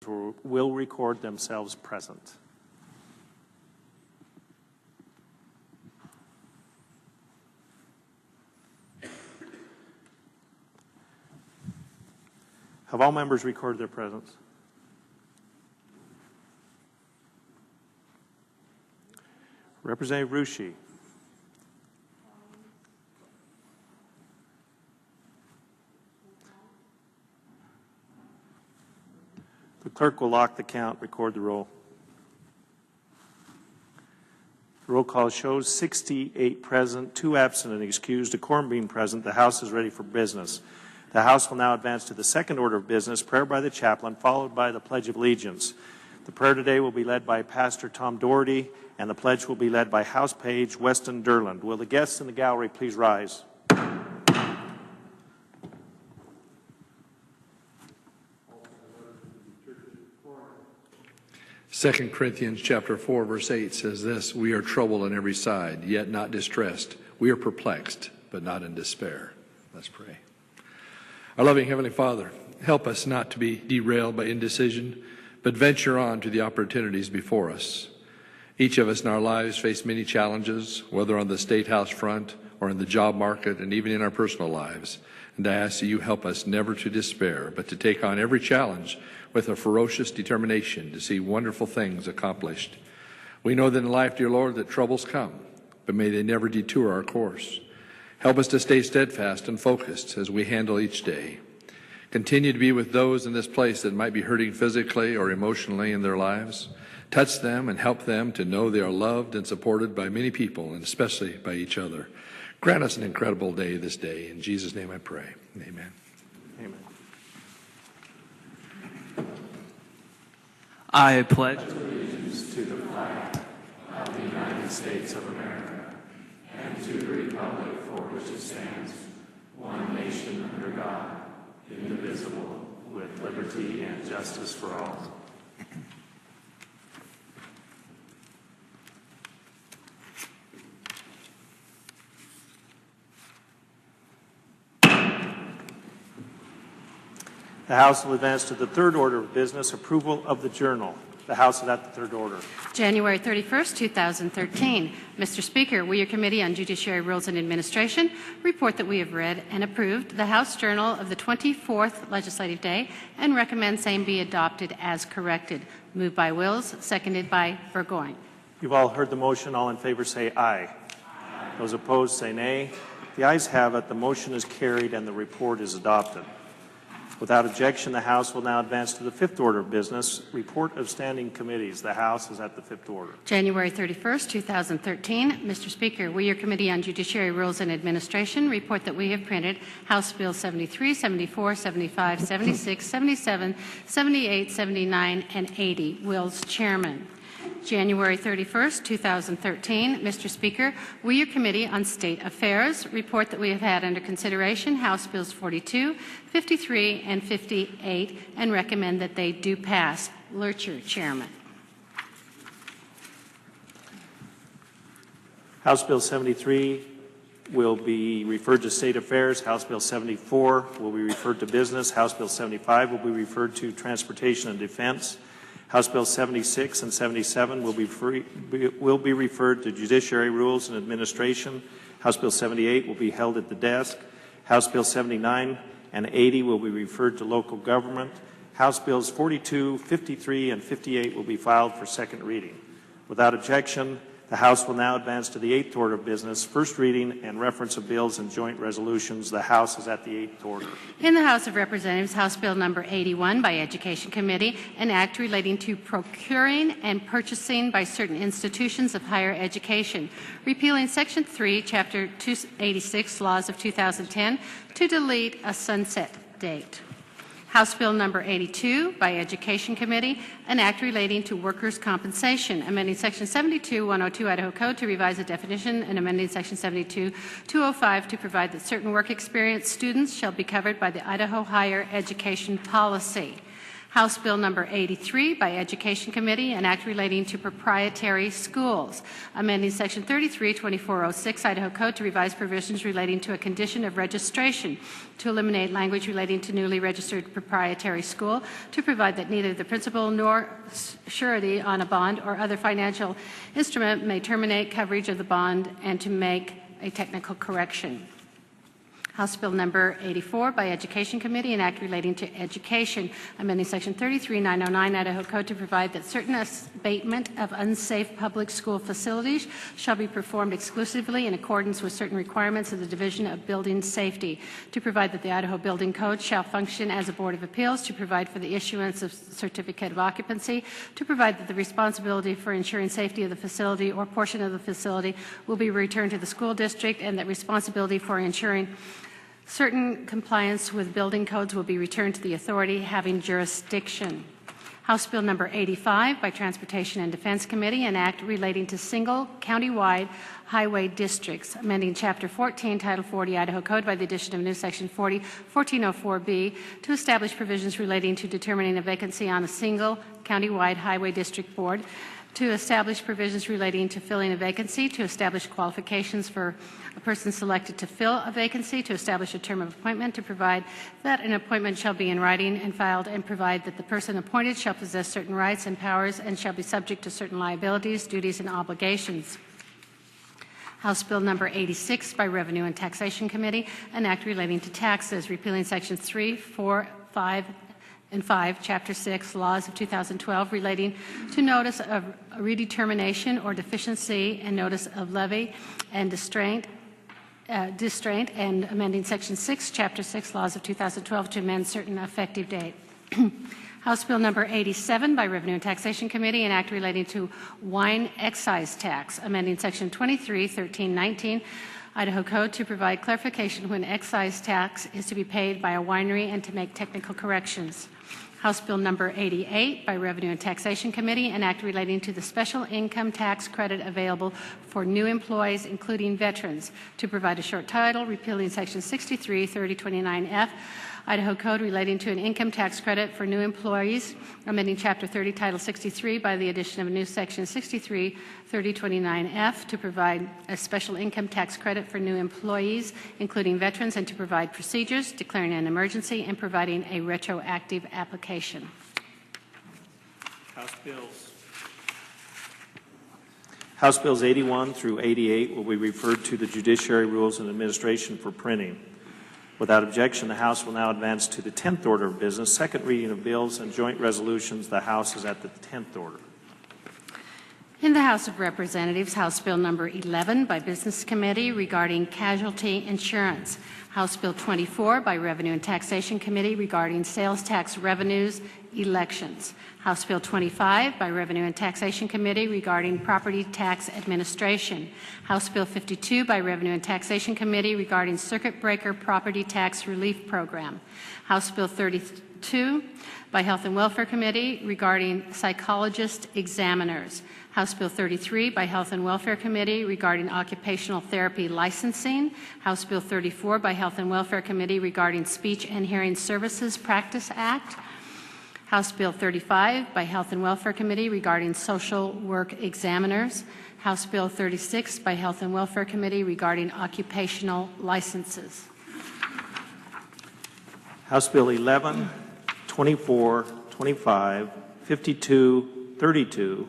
will record themselves present. Have all members recorded their presence? Representative Rushi. The clerk will lock the count, record the roll. The roll call shows 68 present, 2 absent and excused. A quorum being present, the House is ready for business. The House will now advance to the second order of business, prayer by the chaplain, followed by the Pledge of Allegiance. The prayer today will be led by Pastor Tom Doherty, and the pledge will be led by House Page Weston Durland. Will the guests in the gallery please rise? 2 Corinthians chapter 4, verse 8 says this: "We are troubled on every side, yet not distressed. We are perplexed, but not in despair." Let's pray. Our loving Heavenly Father, help us not to be derailed by indecision, but venture on to the opportunities before us. Each of us in our lives face many challenges, whether on the State House front or in the job market and even in our personal lives. And I ask that you help us never to despair, but to take on every challenge with a ferocious determination to see wonderful things accomplished. We know that in life, dear Lord, that troubles come, but may they never detour our course. Help us to stay steadfast and focused as we handle each day. Continue to be with those in this place that might be hurting physically or emotionally in their lives. Touch them and help them to know they are loved and supported by many people, and especially by each other. Grant us an incredible day this day. In Jesus' name I pray. Amen. Amen. I pledge allegiance to the flag of the United States of America and to the republic for which it stands, one nation under God, indivisible, with liberty and justice for all. The House will advance to the third order of business, approval of the journal. The House is at the third order. January 31st, 2013. Mr. Speaker, we, your Committee on Judiciary Rules and Administration, report that we have read and approved the House Journal of the 24th Legislative Day and recommend same be adopted as corrected. Moved by Wills, seconded by Burgoyne. You've all heard the motion. All in favor say aye. Aye. Those opposed say nay. The ayes have it. The motion is carried and the report is adopted. Without objection, the House will now advance to the fifth order of business, report of standing committees. The House is at the fifth order. January 31st, 2013. Mr. Speaker, we, your Committee on Judiciary Rules and Administration, report that we have printed House Bill 73, 74, 75, 76, 77, 78, 79, and 80. Wills, Chairman. January 31st, 2013. Mr. Speaker, we, your Committee on State Affairs, report that we have had under consideration House Bills 42, 53, and 58 and recommend that they do pass. Lurcher, Chairman. House Bill 73 will be referred to State Affairs. House Bill 74 will be referred to Business. House Bill 75 will be referred to Transportation and Defense. House Bill 76 and 77 will be referred to Judiciary Rules and Administration. House Bill 78 will be held at the desk. House Bill 79 and 80 will be referred to Local Government. House Bills 42, 53, and 58 will be filed for second reading. Without objection, the House will now advance to the eighth order of business, first reading and reference of bills and joint resolutions. The House is at the eighth order. In the House of Representatives, House Bill number 81 by Education Committee, an act relating to procuring and purchasing by certain institutions of higher education, repealing Section 3, Chapter 286, Laws of 2010, to delete a sunset date. House Bill number 82 by Education Committee, an act relating to workers' compensation, amending Section 72-102 Idaho Code to revise the definition and amending Section 72-205 to provide that certain work experience students shall be covered by the Idaho Higher Education Policy. House Bill number 83 by Education Committee, an act relating to proprietary schools, amending Section 33-2406 Idaho Code to revise provisions relating to a condition of registration, to eliminate language relating to newly registered proprietary school, to provide that neither the principal nor surety on a bond or other financial instrument may terminate coverage of the bond, and to make a technical correction. House Bill number 84 by Education Committee, an act relating to education, amending Section 33909 Idaho Code to provide that certain abatement of unsafe public school facilities shall be performed exclusively in accordance with certain requirements of the Division of Building Safety, to provide that the Idaho Building Code shall function as a Board of Appeals, to provide for the issuance of certificate of occupancy, to provide that the responsibility for ensuring safety of the facility or portion of the facility will be returned to the school district, and that responsibility for ensuring certain compliance with building codes will be returned to the authority having jurisdiction. House Bill number 85 by Transportation and Defense Committee, an act relating to single county-wide highway districts, amending Chapter 14, Title 40 Idaho Code by the addition of new Section 1404B to establish provisions relating to determining a vacancy on a single county-wide highway district board, to establish provisions relating to filling a vacancy, to establish qualifications for a person selected to fill a vacancy, to establish a term of appointment, to provide that an appointment shall be in writing and filed, and provide that the person appointed shall possess certain rights and powers and shall be subject to certain liabilities, duties, and obligations. House Bill number 86 by Revenue and Taxation Committee, an act relating to taxes, repealing Sections 3, 4, 5, and 5, Chapter 6, Laws of 2012, relating to notice of redetermination or deficiency and notice of levy and distraint, and amending Section 6, Chapter 6, Laws of 2012 to amend certain effective date. House Bill number 87 by Revenue and Taxation Committee, an act relating to wine excise tax, amending Section 23-1319 Idaho Code to provide clarification when excise tax is to be paid by a winery and to make technical corrections. House Bill number 88 by Revenue and Taxation Committee, an act relating to the special income tax credit available for new employees, including veterans, to provide a short title, repealing Section 63-3029F Idaho Code relating to an income tax credit for new employees, amending Chapter 30, Title 63 by the addition of a new Section 63-3029F to provide a special income tax credit for new employees, including veterans, and to provide procedures, declaring an emergency, and providing a retroactive application. House Bills 81 through 88 will be referred to the Judiciary Rules and Administration for printing. Without objection, the House will now advance to the 10th order of business, second reading of bills and joint resolutions. The House is at the 10th order. In the House of Representatives, House Bill number 11 by Business Committee regarding casualty insurance. House Bill 24 by Revenue and Taxation Committee regarding sales tax revenues, elections. House Bill 25 by Revenue and Taxation Committee regarding property tax administration. House Bill 52 by Revenue and Taxation Committee regarding circuit breaker property tax relief program. House Bill 32 by Health and Welfare Committee regarding psychologist examiners. House Bill 33 by Health and Welfare Committee regarding occupational therapy licensing. House Bill 34 by Health and Welfare Committee regarding Speech and Hearing Services Practice Act. House Bill 35 by Health and Welfare Committee regarding social work examiners. House Bill 36 by Health and Welfare Committee regarding occupational licenses. House Bill 11, 24, 25, 52, 32,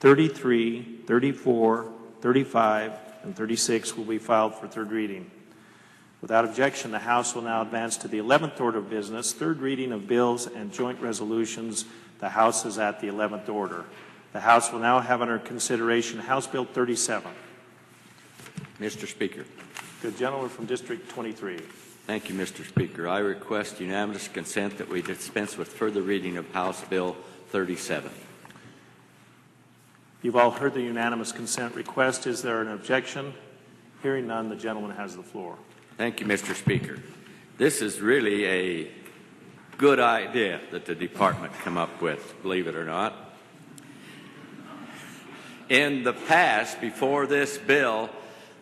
33, 34, 35, and 36 will be filed for third reading. Without objection, the House will now advance to the 11th order of business, third reading of bills and joint resolutions. The House is at the 11th order. The House will now have under consideration House Bill 37. Mr. Speaker. Good gentleman from District 23. Thank you, Mr. Speaker. I request unanimous consent that we dispense with further reading of House Bill 37. You've all heard the unanimous consent request. Is there an objection? Hearing none, the gentleman has the floor. Thank you, Mr. Speaker. This is really a good idea that the department come up with, believe it or not. In the past, before this bill,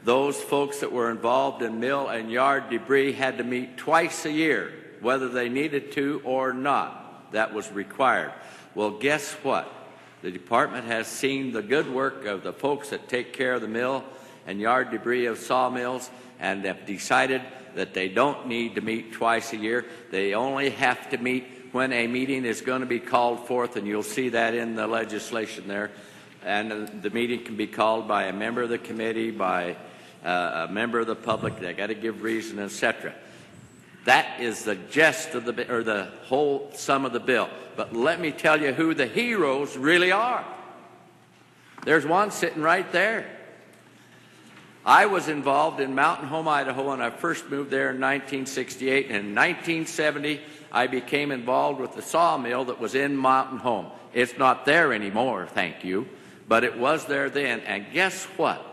those folks that were involved in mill and yard debris had to meet twice a year, whether they needed to or not. that was required. Well, guess what? The department has seen the good work of the folks that take care of the mill and yard debris of sawmills, and have decided that they don't need to meet twice a year. They only have to meet when a meeting is going to be called forth, and you'll see that in the legislation there. And the meeting can be called by a member of the committee, by a member of the public. They got to give reason, etc. That is the gist of the whole sum of the bill. But let me tell you who the heroes really are. There's one sitting right there. I was involved in Mountain Home, Idaho, when I first moved there in 1968. And in 1970, I became involved with the sawmill that was in Mountain Home. It's not there anymore, thank you, but it was there then. And guess what?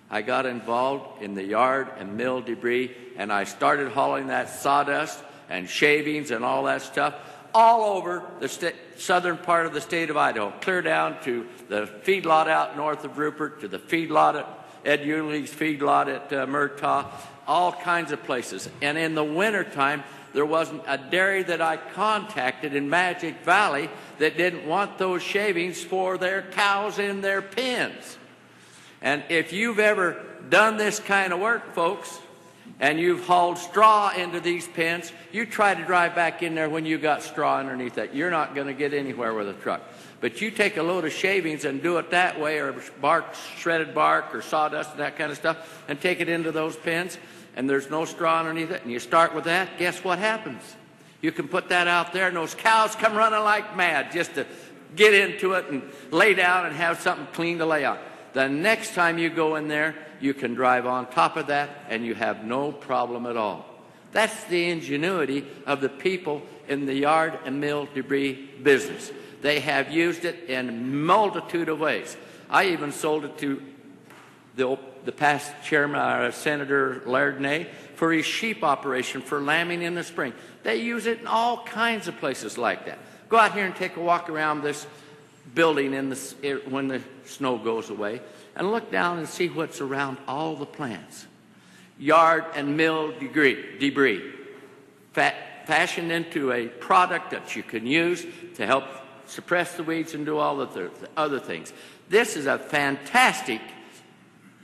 I got involved in the yard and mill debris, and I started hauling that sawdust and shavings and all that stuff all over the southern part of the state of Idaho, clear down to the feedlot out north of Rupert, to the feedlot at Ed Eulich's feedlot at Murtaugh, all kinds of places. And in the wintertime, there wasn't a dairy that I contacted in Magic Valley that didn't want those shavings for their cows in their pens. And if you've ever done this kind of work, folks, and you've hauled straw into these pens, you try to drive back in there when you got straw underneath that. You're not going to get anywhere with a truck. But you take a load of shavings and do it that way, or bark, shredded bark, or sawdust and that kind of stuff, and take it into those pens, and there's no straw underneath it, and you start with that, guess what happens? You can put that out there, and those cows come running like mad just to get into it and lay down and have something clean to lay on. The next time you go in there, you can drive on top of that, and you have no problem at all. That's the ingenuity of the people in the yard and mill debris business. They have used it in a multitude of ways. I even sold it to the past chairman, Senator Lardney, for his sheep operation for lambing in the spring. They use it in all kinds of places like that. Go out here and take a walk around this building when the snow goes away, and look down and see what's around all the plants. Yard and mill debris, fashioned into a product that you can use to help suppress the weeds and do all the other things. This is a fantastic,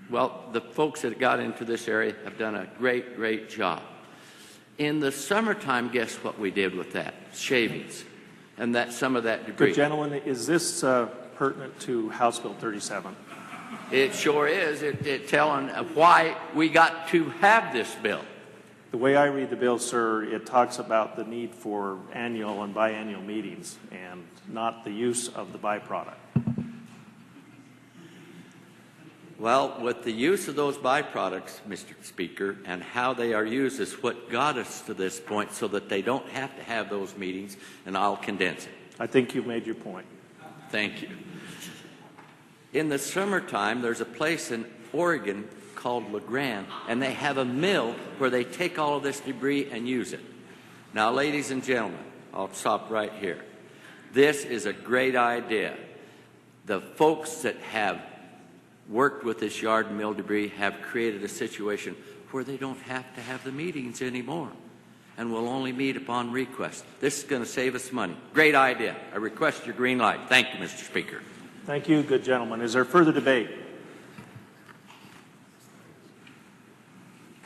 well, the folks that got into this area have done a great, great job. In the summertime, guess what we did with that? Shavings and some of that debris. Good gentlemen, is this pertinent to House Bill 37? It sure is. It's telling why we got to have this bill. The way I read the bill, sir, it talks about the need for annual and biannual meetings and not the use of the byproduct. Well, with the use of those byproducts, Mr. Speaker, and how they are used is what got us to this point so that they don't have to have those meetings, and I'll condense it. I think you've made your point. Thank you. In the summertime, there's a place in Oregon called LeGrand, and they have a mill where they take all of this debris and use it. Now, ladies and gentlemen, I'll stop right here. This is a great idea. The folks that have worked with this yard and mill debris have created a situation where they don't have to have the meetings anymore and will only meet upon request. This is going to save us money. Great idea. I request your green light. Thank you, Mr. Speaker. Thank you, good gentlemen. Is there further debate?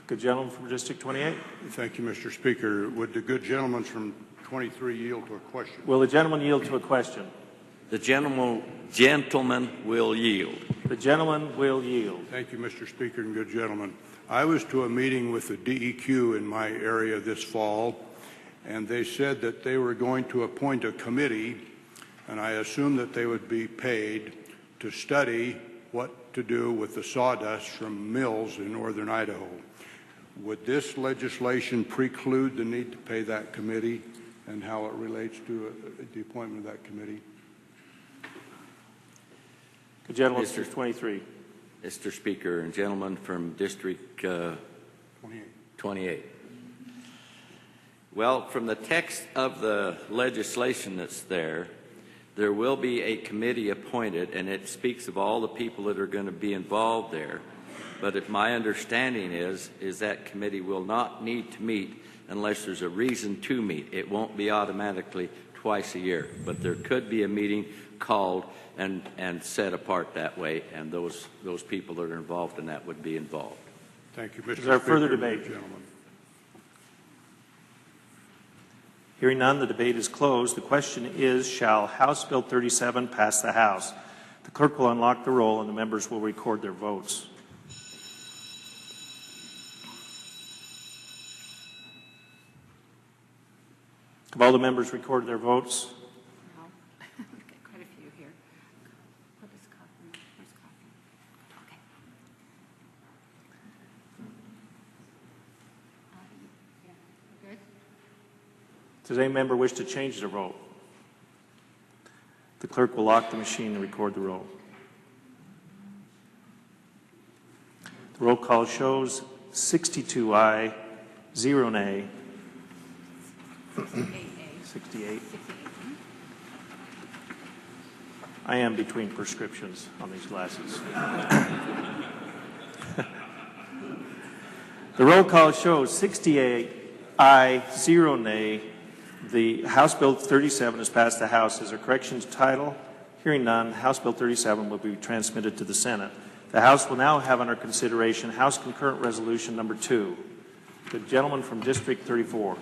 Good gentleman from District 28. Thank you, Mr. Speaker. Would the good gentleman from 23 yield to a question? Will the gentleman yield to a question? The gentleman will yield. The gentleman will yield. Thank you, Mr. Speaker, and good gentlemen. I was to a meeting with the DEQ in my area this fall, and they said that they were going to appoint a committee, and I assumed that they would be paid to study what to do with the sawdust from mills in northern Idaho. Would this legislation preclude the need to pay that committee and how it relates to the appointment of that committee? Good gentleman, District 23. Mr. Speaker and gentlemen from District 28. Well, from the text of the legislation that's there will be a committee appointed, and it speaks of all the people that are going to be involved there. But my understanding is that committee will not need to meet unless there's a reason to meet. It won't be automatically twice a year, but there could be a meeting called and set apart that way, and those people that are involved in that would be involved. Thank you, Mr. Is there further Speaker, debate? gentlemen. Hearing none, the debate is closed. The question is, shall House Bill 37 pass the House? The clerk will unlock the roll and the members will record their votes. Have all the members recorded their votes? No. We've got quite a few here. What is Kaufman? Where's Kaufman? Okay. Yeah, we're good? Does any member wish to change their vote? The clerk will lock the machine and record the roll. The roll call shows 62 aye, 0 nay. 68. I am between prescriptions on these glasses. The roll call shows 68 aye, 0 nay. The House Bill 37 has passed the House. Is there corrections to title? Hearing none, House Bill 37 will be transmitted to the Senate. The House will now have under consideration House Concurrent Resolution number 2. The gentleman from District 34.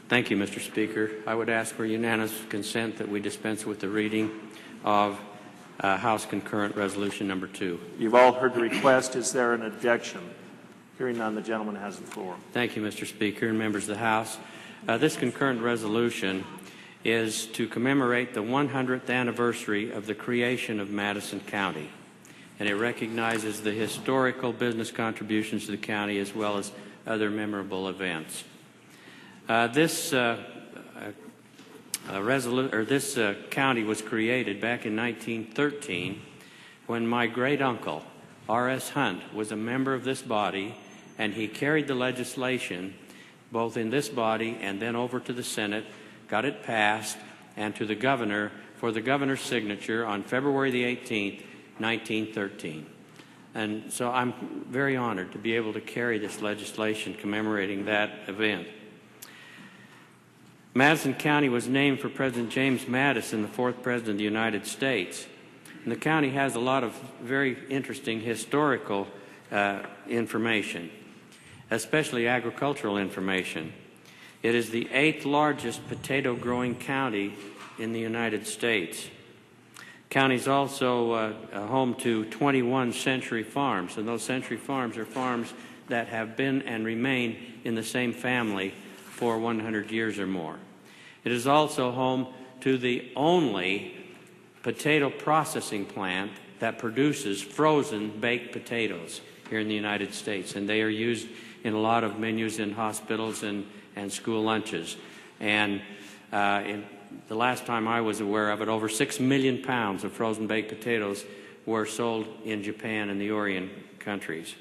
Thank you, Mr. Speaker. I would ask for unanimous consent that we dispense with the reading of House Concurrent Resolution number 2. You've all heard the request. Is there an objection? Hearing none, the gentleman has the floor. Thank you, Mr. Speaker and members of the House. This concurrent resolution is to commemorate the 100th anniversary of the creation of Madison County, and it recognizes the historical business contributions to the county as well as other memorable events. This county was created back in 1913 when my great-uncle, R.S. Hunt, was a member of this body, and he carried the legislation both in this body and then over to the Senate, got it passed, and to the governor for the governor's signature on February the 18th, 1913. And so I'm very honored to be able to carry this legislation commemorating that event. Madison County was named for President James Madison, the fourth President of the United States. And the county has a lot of very interesting historical information, especially agricultural information. It is the 8th largest potato-growing county in the United States. County is also home to 21 Century Farms, and those Century Farms are farms that have been and remain in the same family for 100 years or more. It is also home to the only potato processing plant that produces frozen baked potatoes here in the United States, and they are used in a lot of menus in hospitals and school lunches. And in the last time I was aware of it, over 6 million pounds of frozen baked potatoes were sold in Japan and the Orient countries.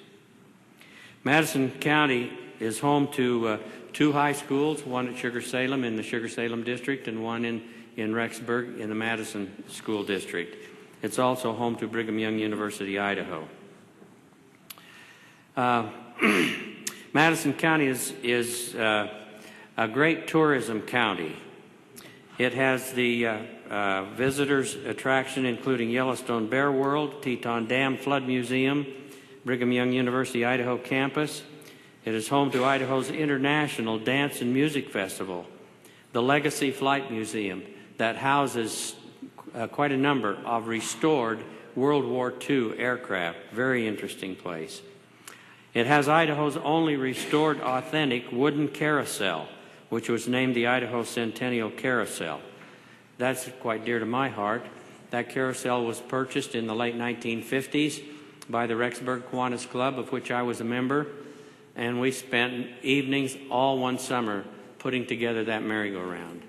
Madison County is home to 2 high schools, one at Sugar Salem in the Sugar Salem district and one in Rexburg in the Madison School District. It's also home to Brigham Young University, Idaho. Madison County is a great tourism county. It has the visitors attraction including Yellowstone Bear World, Teton Dam Flood Museum, Brigham Young University, Idaho campus. It is home to Idaho's International Dance and Music Festival, the Legacy Flight Museum that houses quite a number of restored World War II aircraft. Very interesting place. It has Idaho's only restored authentic wooden carousel, which was named the Idaho Centennial Carousel. That's quite dear to my heart. That carousel was purchased in the late 1950s by the Rexburg Kiwanis Club, of which I was a member, and we spent evenings all one summer putting together that merry-go-round.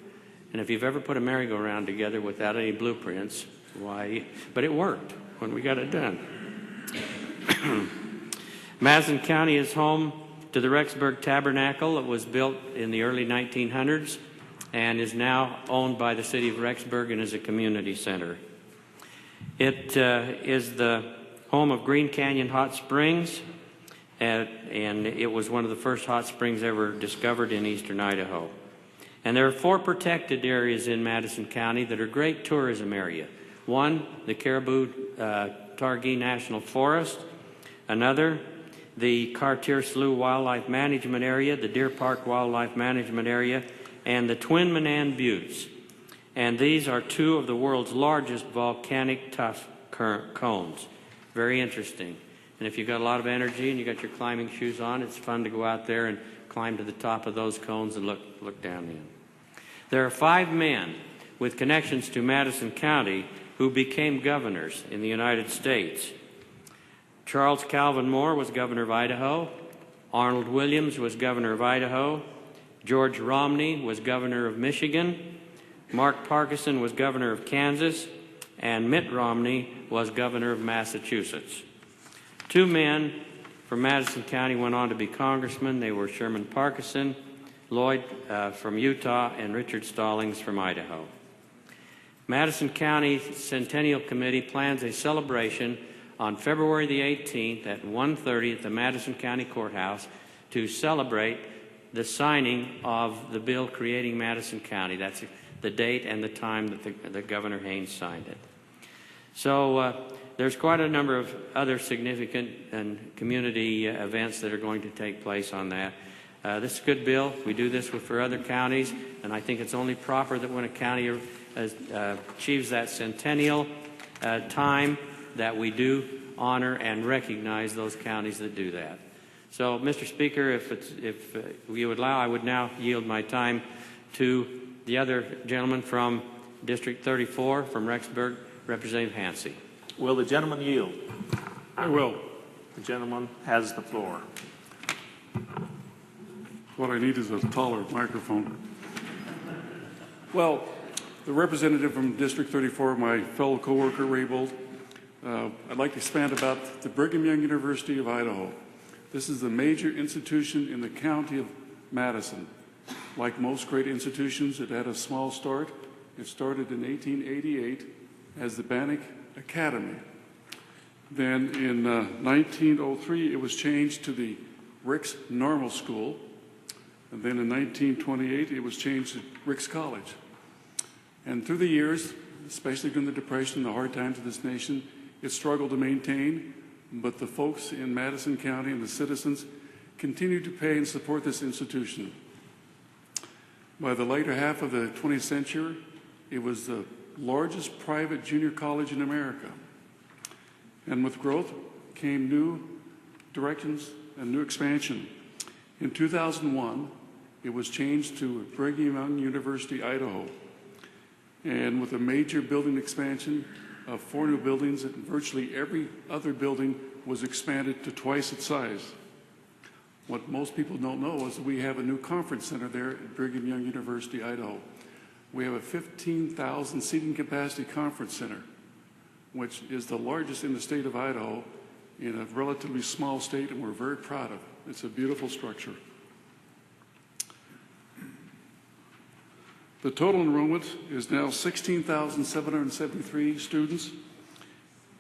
And if you've ever put a merry-go-round together without any blueprints, why, but it worked when we got it done. Madison County is home to the Rexburg Tabernacle. It was built in the early 1900s and is now owned by the city of Rexburg and is a community center. It is the home of Green Canyon Hot Springs, and it was one of the first hot springs ever discovered in eastern Idaho. And there are 4 protected areas in Madison County that are great tourism area. One, the Caribou-Targhee National Forest. Another, the Cartier Slough Wildlife Management Area, the Deer Park Wildlife Management Area, and the Twin Manan Buttes. And these are 2 of the world's largest volcanic tuff cones. Very interesting. And if you've got a lot of energy and you've got your climbing shoes on, it's fun to go out there and climb to the top of those cones and look down in. There are 5 men with connections to Madison County who became governors in the United States. Charles Calvin Moore was governor of Idaho. Arnold Williams was governor of Idaho. George Romney was governor of Michigan. Mark Parkinson was governor of Kansas. And Mitt Romney was governor of Massachusetts. 2 men from Madison County went on to be congressmen. They were Sherman Parkinson, Lloyd from Utah, and Richard Stallings from Idaho. Madison County Centennial Committee plans a celebration on February the 18th at 1:30 at the Madison County Courthouse to celebrate the signing of the bill creating Madison County. That's the date and the time that Governor Haynes signed it. So there's quite a number of other significant and community events that are going to take place on that. This is a good bill. We do this for other counties, and I think it's only proper that when a county achieves that centennial time that we do honor and recognize those counties that do that. So, Mr. Speaker, if you would allow, I would now yield my time to the other gentleman from District 34 from Rexburg, Representative Hancy. Will the gentleman yield? I will. The gentleman has the floor. What I need is a taller microphone. Well, the representative from District 34, my fellow co-worker Ray Bolt, I'd like to expand about the Brigham Young University of Idaho. This is the major institution in the county of Madison. Like most great institutions, it had a small start. It started in 1888 as the Bannock Academy. Then in 1903, it was changed to the Ricks Normal School. And then in 1928, it was changed to Ricks College. And through the years, especially during the Depression, the hard times of this nation, it struggled to maintain, but the folks in Madison County and the citizens continued to pay and support this institution. By the later half of the 20th century, it was the largest private junior college in America. And with growth came new directions and new expansion. In 2001, it was changed to Brigham Young University, Idaho. And with a major building expansion of 4 new buildings, and virtually every other building was expanded to twice its size. What most people don't know is that we have a new conference center there at Brigham Young University, Idaho. We have a 15,000 seating capacity conference center, which is the largest in the state of Idaho in a relatively small state, and we're very proud of it. It's a beautiful structure. The total enrollment is now 16,773 students,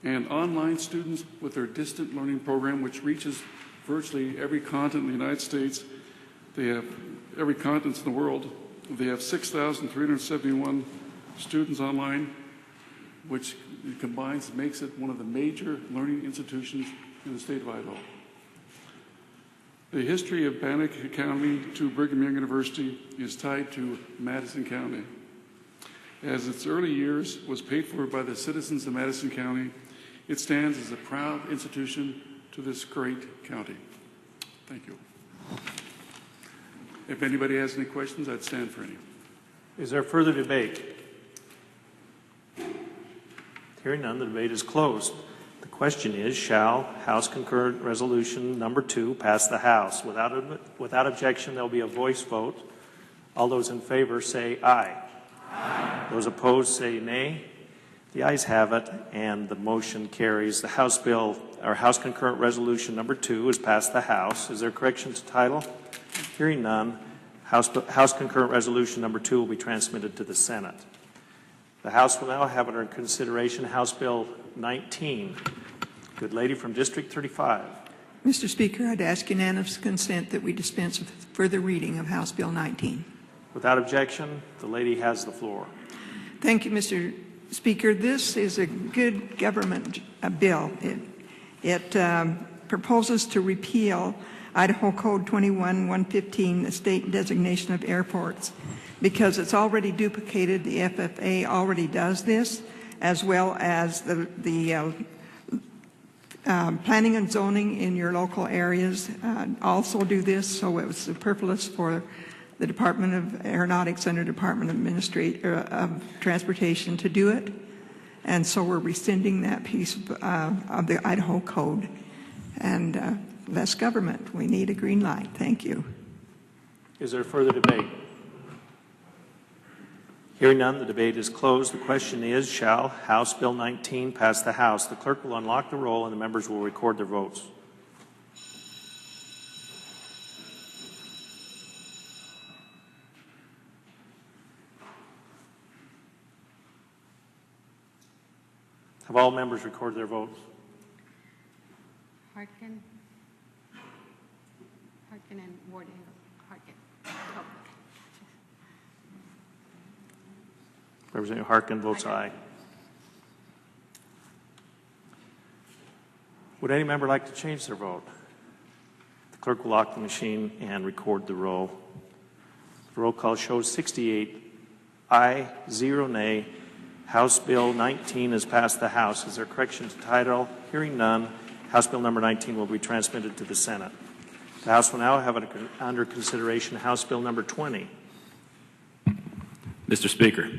and online students with their distant learning program, which reaches virtually every continent in the United States. They have every continent in the world. They have 6,371 students online, which combines makes it one of the major learning institutions in the state of Idaho. The history of Bannock County to Brigham Young University is tied to Madison County. As its early years was paid for by the citizens of Madison County, it stands as a proud institution to this great county. Thank you. If anybody has any questions, I'd stand for any. Is there further debate? Hearing none, the debate is closed. The question is, shall House Concurrent Resolution Number 2 pass the House? Without objection, there will be a voice vote. All those in favor say aye. Aye. Those opposed say nay. The ayes have it, and the motion carries. The House Concurrent Resolution Number 2 is passed the House. Is there correction to title? Hearing none, House Concurrent Resolution Number 2 will be transmitted to the Senate. The House will now have under consideration House Bill 19. Good lady from District 35. Mr. Speaker, I'd ask unanimous consent that we dispense with further reading of House Bill 19. Without objection, the lady has the floor. Thank you, Mr. Speaker. This is a good government bill. It proposes to repeal Idaho Code 21-115, the state designation of airports, because it's already duplicated. The FFA already does this, as well as the planning and zoning in your local areas also do this, so it was superfluous for the Department of Aeronautics and the Department of Transportation to do it. And so we're rescinding that piece of the Idaho Code. And less government. We need a green light. Thank you. Is there further debate? Hearing none, the debate is closed. The question is, shall House Bill 19 pass the House? The clerk will unlock the roll and the members will record their votes. Have all members recorded their votes? Harkin and Ward Engel. Harkin. Oh. Representative Harkin votes aye. Would any member like to change their vote? The clerk will lock the machine and record the roll. The roll call shows 68 aye, 0 nay. House Bill 19 has passed the House. Is there correction to title? Hearing none, House Bill number 19 will be transmitted to the Senate. The House will now have under consideration House Bill number 20. Mr. Speaker.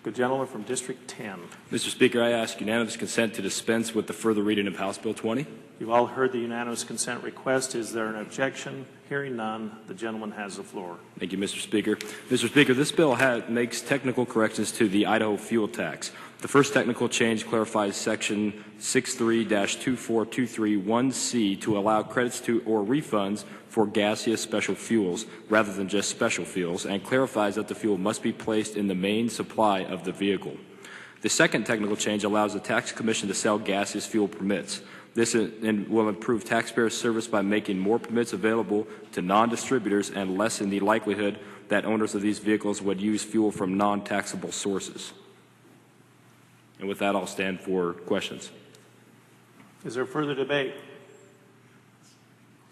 Good gentleman from District 10. Mr. Speaker, I ask unanimous consent to dispense with the further reading of House Bill 20. You've all heard the unanimous consent request. Is there an objection? Hearing none, the gentleman has the floor. Thank you, Mr. Speaker. Mr. Speaker, this bill makes technical corrections to the Idaho fuel tax. The first technical change clarifies Section 63-24231C to allow credits to or refunds for gaseous special fuels rather than just special fuels, and clarifies that the fuel must be placed in the main supply of the vehicle. The second technical change allows the Tax Commission to sell gaseous fuel permits. This will improve taxpayer service by making more permits available to non-distributors and lessen the likelihood that owners of these vehicles would use fuel from non-taxable sources. And with that, I'll stand for questions. Is there further debate?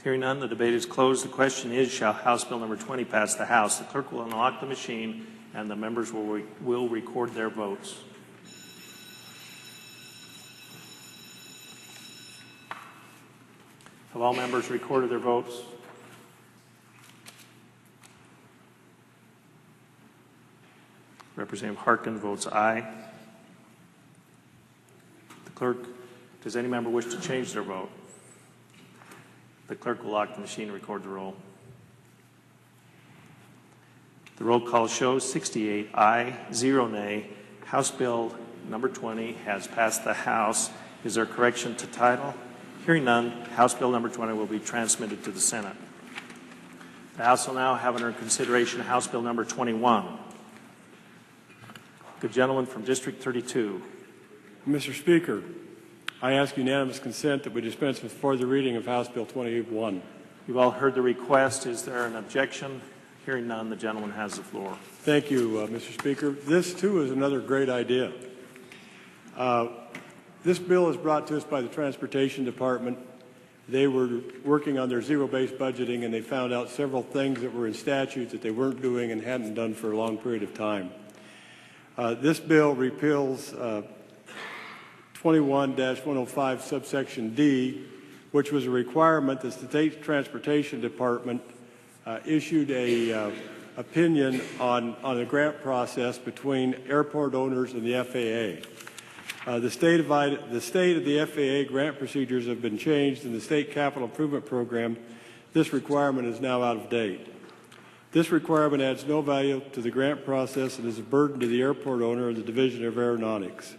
Hearing none, the debate is closed. The question is, shall House Bill number 20 pass the House? The clerk will unlock the machine and the members will record their votes. Have all members recorded their votes? Representative Harkin votes aye. The clerk, does any member wish to change their vote? The clerk will lock the machine and record the roll. The roll call shows 68 aye, 0 nay. House Bill number 20 has passed the House. Is there correction to title? Hearing none, House Bill number 20 will be transmitted to the Senate. The House will now have under consideration House Bill number 21. Good gentleman from District 32. Mr. Speaker, I ask unanimous consent that we dispense with further reading of House Bill 21. You've all heard the request. Is there an objection? Hearing none, the gentleman has the floor. Thank you, Mr. Speaker. This, too, is another great idea. This bill is brought to us by the Transportation Department. They were working on their zero-based budgeting, and they found out several things that were in statutes that they weren't doing and hadn't done for a long period of time. This bill repeals 21-105 subsection D, which was a requirement that the State Transportation Department issued a opinion on a grant process between airport owners and the FAA. The state of the FAA grant procedures have been changed in the State Capital Improvement Program. This requirement is now out of date. This requirement adds no value to the grant process and is a burden to the airport owner and the Division of Aeronautics.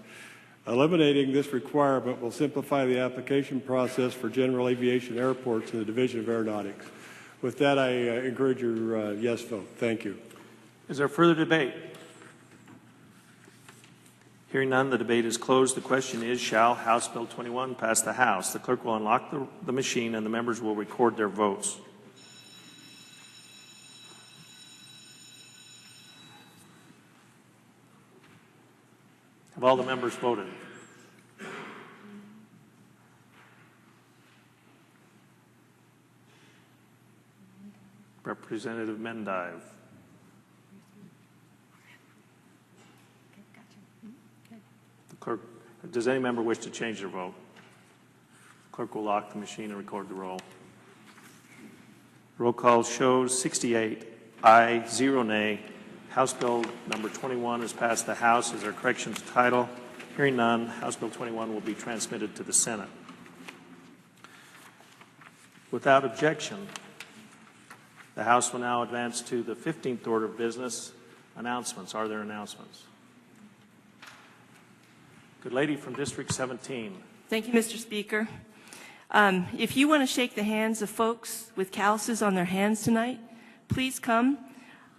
Eliminating this requirement will simplify the application process for general aviation airports in the Division of Aeronautics. With that, I encourage your yes vote. Thank you. Is there further debate? Hearing none, the debate is closed. The question is, shall House Bill 21 pass the House? The clerk will unlock the machine and the members will record their votes. Have all the members voted? Representative Mendive. The clerk, does any member wish to change their vote? Clerk will lock the machine and record the roll. Roll call shows 68 aye, 0 nay. House Bill number 21 has passed the House as our correction to title. Hearing none, House Bill 21 will be transmitted to the Senate. Without objection, the House will now advance to the 15th order of business, announcements. Are there announcements? Good lady from District 17. Thank you, Mr. Speaker. If you want to shake the hands of folks with calluses on their hands tonight, please come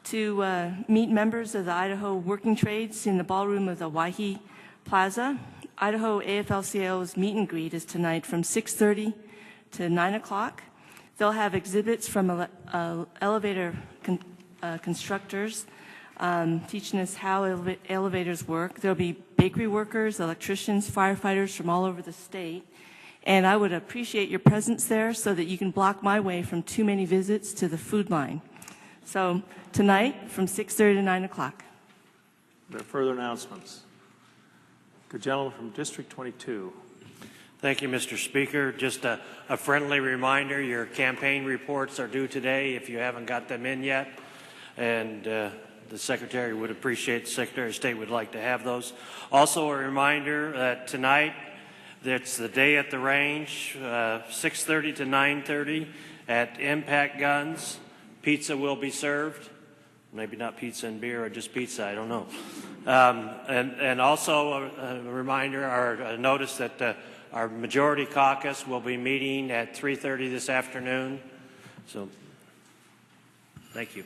to meet members of the Idaho Working Trades in the ballroom of the Waihe Plaza. Idaho AFL-CIO's meet and greet is tonight from 6:30 to 9 o'clock. They'll have exhibits from elevator constructors teaching us how elevators work. There'll be bakery workers, electricians, firefighters from all over the state. And I would appreciate your presence there so that you can block my way from too many visits to the food line. So tonight from 6:30 to 9 o'clock. Are there further announcements? Good gentleman from District 22. Thank you, Mr. Speaker. Just a friendly reminder, your campaign reports are due today if you haven't got them in yet. And the Secretary would appreciate, the Secretary of State would like to have those. Also a reminder that tonight, it's the day at the range, 6:30 to 9:30 at Impact Guns. Pizza will be served. Maybe not pizza and beer or just pizza, I don't know. And also a reminder or a notice that our Majority Caucus will be meeting at 3:30 this afternoon. So, thank you.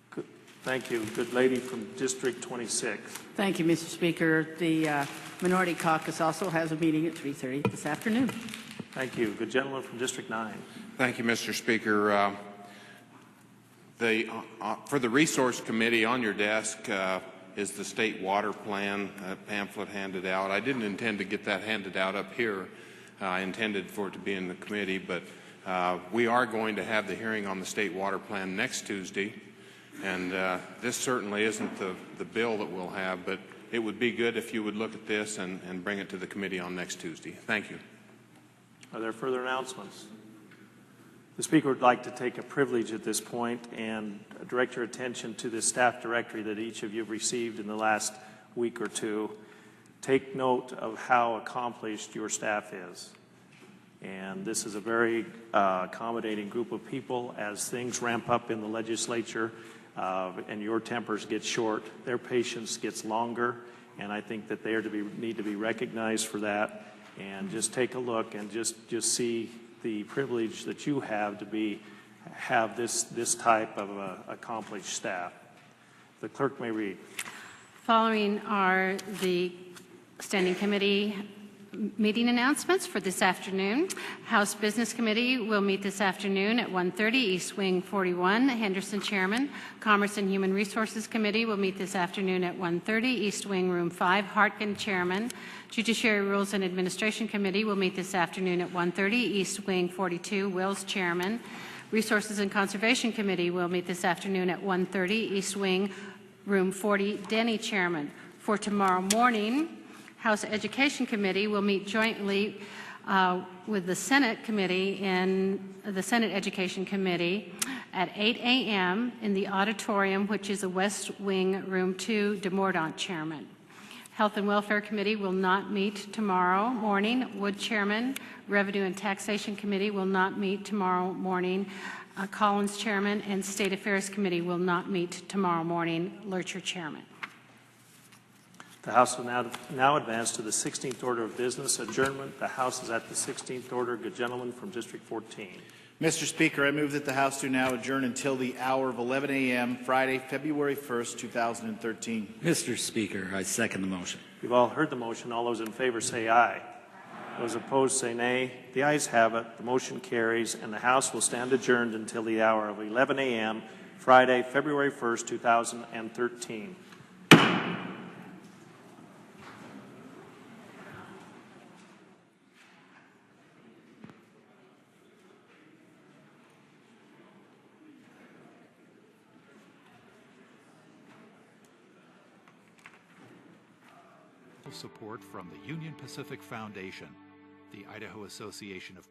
Good. Thank you. Good lady from District 26. Thank you, Mr. Speaker. The Minority Caucus also has a meeting at 3:30 this afternoon. Thank you. Good gentleman from District 9. Thank you, Mr. Speaker. For the Resource Committee on your desk is the state water plan pamphlet handed out. I didn't intend to get that handed out up here. I intended for it to be in the committee, but we are going to have the hearing on the state water plan next Tuesday. And this certainly isn't the bill that we'll have, but it would be good if you would look at this and bring it to the committee on next Tuesday. Thank you. Are there further announcements? The Speaker would like to take a privilege at this point and direct your attention to the staff directory that each of you have received in the last week or two. Take note of how accomplished your staff is. And this is a very accommodating group of people. As things ramp up in the legislature and your tempers get short, their patience gets longer, and I think that they are need to be recognized for that. And just take a look and just see the privilege that you have to have this type of accomplished staff. The clerk may read. Following are the Standing Committee meeting announcements for this afternoon. House Business Committee will meet this afternoon at 1:30, East Wing 41, Henderson Chairman. Commerce and Human Resources Committee will meet this afternoon at 1:30, East Wing Room 5, Hartkin Chairman. Judiciary Rules and Administration Committee will meet this afternoon at 1:30, East Wing 42, Wills Chairman. Resources and Conservation Committee will meet this afternoon at 1:30, East Wing Room 40, Denny Chairman. For tomorrow morning, House Education Committee will meet jointly with the Senate Committee in the Senate Education Committee at 8 a.m. in the auditorium, which is the West Wing, Room 2, DeMordaunt Chairman. Health and Welfare Committee will not meet tomorrow morning. Wood Chairman. Revenue and Taxation Committee will not meet tomorrow morning. Collins Chairman, and State Affairs Committee will not meet tomorrow morning. Lurcher Chairman. The House will now advance to the 16th order of business, adjournment. The House is at the 16th order. Good gentleman from District 14. Mr. Speaker, I move that the House do now adjourn until the hour of 11 a.m. Friday, February 1st, 2013. Mr. Speaker, I second the motion. You've all heard the motion. All those in favor say aye. Those opposed say nay. The ayes have it. The motion carries, and the House will stand adjourned until the hour of 11 a.m. Friday, February 1st, 2013. support from the Union Pacific Foundation, the Idaho Association of